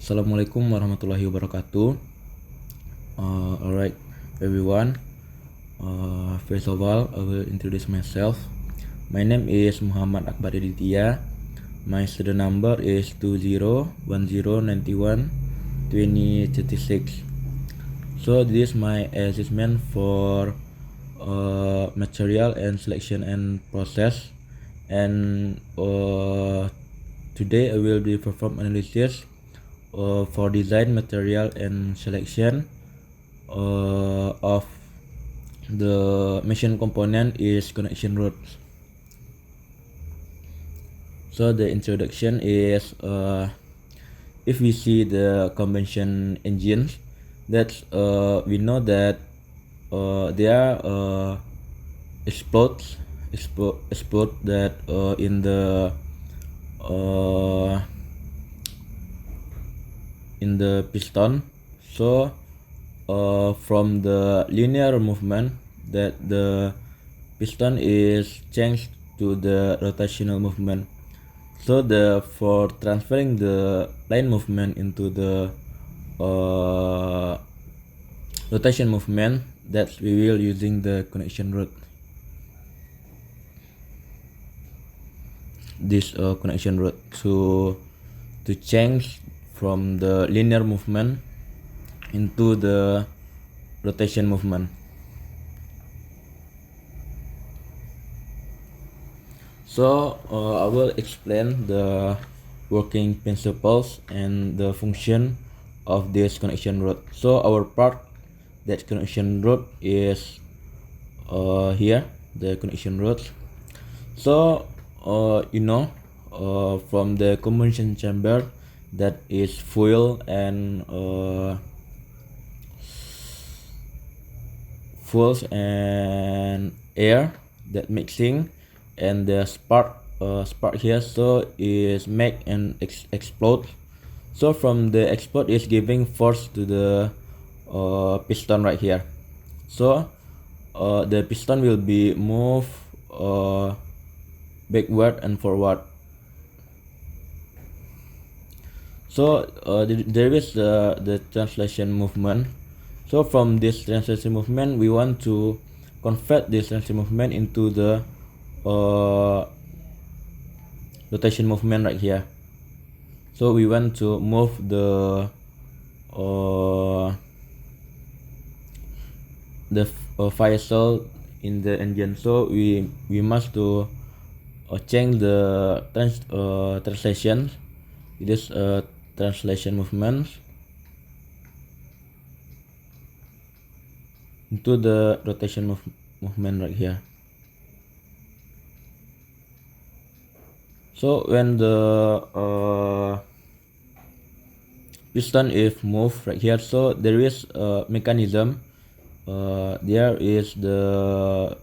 Assalamualaikum warahmatullahi wabarakatuh. Alright, everyone. First of all, I will introduce myself. My name is Muhammad Akbar Aditya. My student number is 2010912036. So this is my assessment for material and selection and process. And today I will do perform analysis for design, material, and selection of the machine component is connection rods. So the introduction is if we see the combustion engines, that we know that they are explode that in the piston. So from the linear movement, that the piston is changed to the rotational movement. So for transferring the line movement into the rotation movement, that we will using the connection rod. This connection rod to change from the linear movement into the rotation movement. So I will explain the working principles and the function of this connection rod. So our part that connection rod is here, the connection rod. So from the combustion chamber, that is fuel and air that mixing, and the spark here, so is make and explode. So from the explode is giving force to the piston right here. So the piston will be move backward and forward. So there is the translation movement. So from this translation movement, we want to convert this translation movement into the rotation movement right here. So we want to move the fire cell in the engine. So we must to change the translation. It is translation movement into the rotation movement right here. So when the piston is moved right here, so there is a mechanism. There is the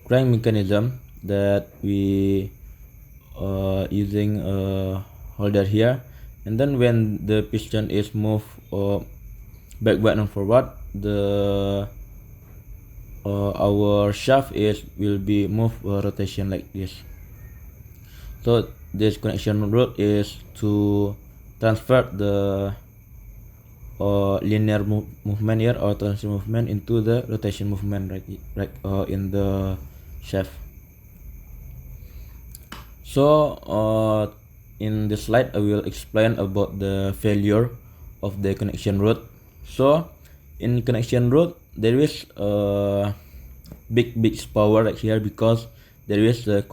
crank mechanism that we using a holder here, and then when the piston is moved backward and forward, the our shaft will be moved rotation like this. So this connection rod is to transfer the linear movement here, or translation movement, into the rotation movement right in the shaft. So in this slide I will explain about the failure of the connection rod. So in connection rod, there is a big power right here, because there is a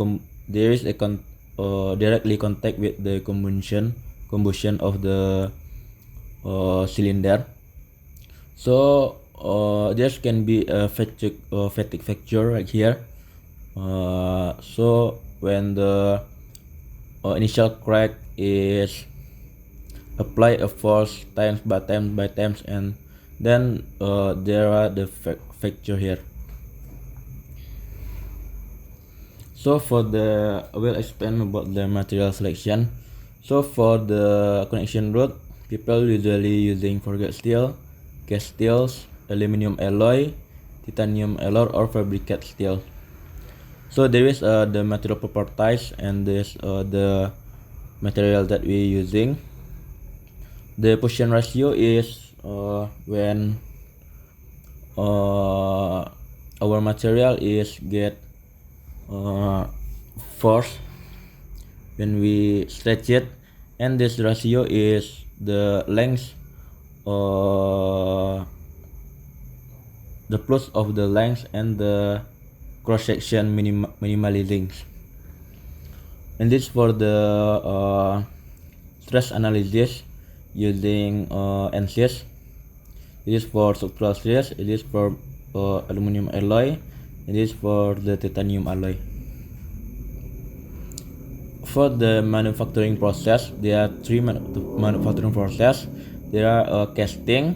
directly contact with the combustion of the cylinder. So there can be a fatigue factor right here. So when the initial crack is apply a force times by times, and then there are the factor here. So I will explain about the material selection. So for the connection rod, people usually using forged steel, cast steels, aluminum alloy, titanium alloy, or fabricate steel. So there is the material properties, and there's the material that we using. The position ratio is when our material is get force when we stretch it, and this ratio is the length, the plus of the length and the cross section minimally length. And this for the stress analysis using ANSYS. It is for structural stress, it is for aluminum alloy, it is for the titanium alloy. For the manufacturing process, there are three manufacturing process. There are casting,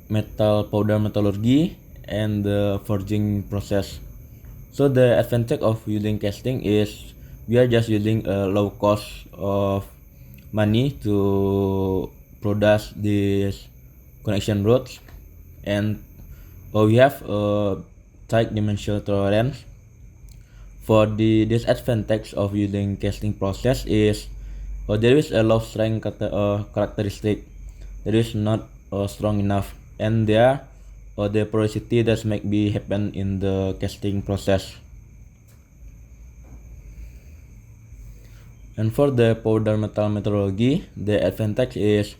metal powder metallurgy, and the forging process. So the advantage of using casting is we are just using a low cost of money to produce these connection rods, and we have a tight dimensional tolerance. For the disadvantage of using casting process is there is a low strength characteristic that is not strong enough, and there the porosity that might be happen in the casting process. And for the powder metal metallurgy, the advantage is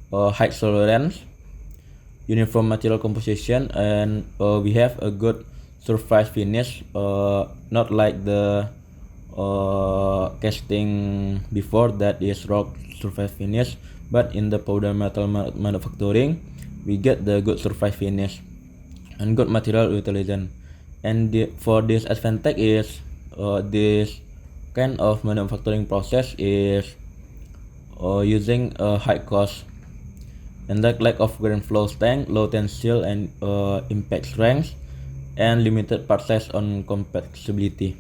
high tolerance, uniform material composition, and we have a good surface finish, not like the casting before that is rock surface finish, but in the powder metal manufacturing we get the good surface finish and good material utilization. And for this advantage is this kind of manufacturing process is using a high cost, and the lack of grain flow strength, low tensile and impact strength, and limited part size on compatibility.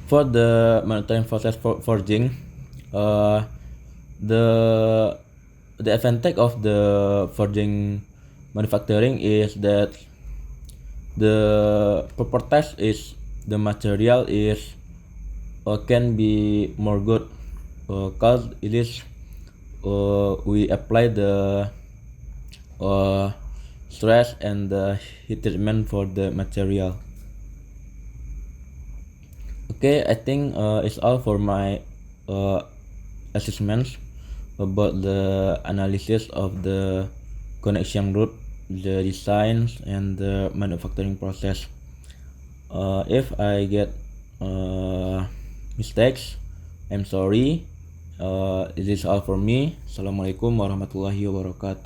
For the manufacturing process forging, the advantage of the forging manufacturing is that the properties is the material is can be more good cause it is we apply the stress and the heat treatment for the material. Okay, I think it's all for my assessments about the analysis of the connection root, the designs, and the manufacturing process. If I get mistakes, I'm sorry. This is all for me. Assalamualaikum warahmatullahi wabarakatuh.